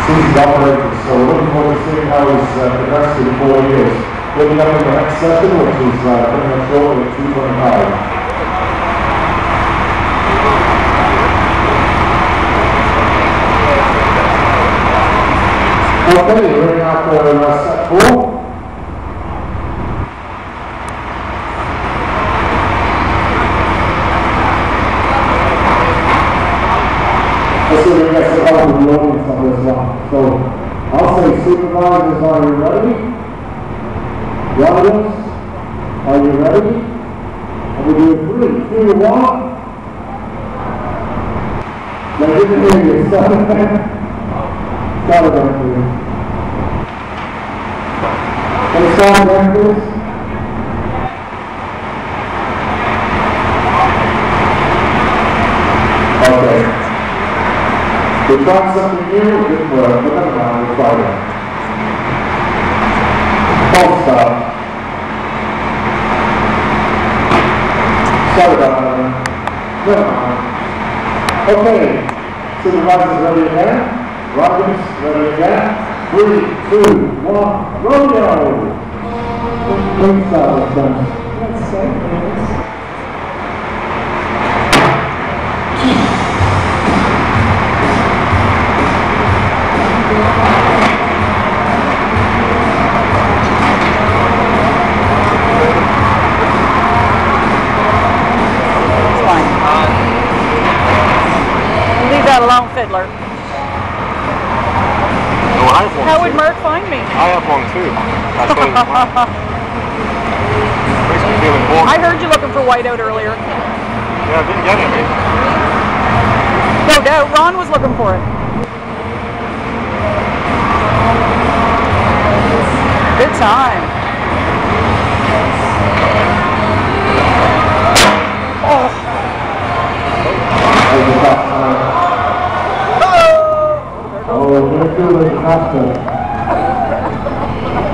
season's operated, so we're looking forward to seeing how he's progressed in 4 years. Building up in the next session, which is coming up shortly at 2:25. Okay, we're ready out for set 4. Let's see if we can get some help with the audience on this one. So, I'll say supervisors, are you ready? The audience, are you ready? And we do 3, 2, 1. They didn't hear you. Start again, please. Can you start again, please? Okay. We tried something new, it didn't work, but never mind, we'll try it. False start. Sorry about that. Never mind. Okay, supervisors ready again? Rockets ready again? 3, 2, 1, rodeo! Please start with them. Let's say this. Alone, fiddler. Oh, I have one. How would Mark find me? I have one too. That's what makes me feel important. I heard you looking for whiteout earlier. Yeah, I didn't get any. No doubt, Ron was looking for it. Good time. Oh. We're doing faster.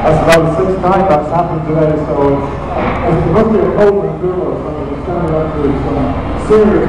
That's about the 6th time that's happened today, so it's must be a cold and good or something. It's coming up to some serious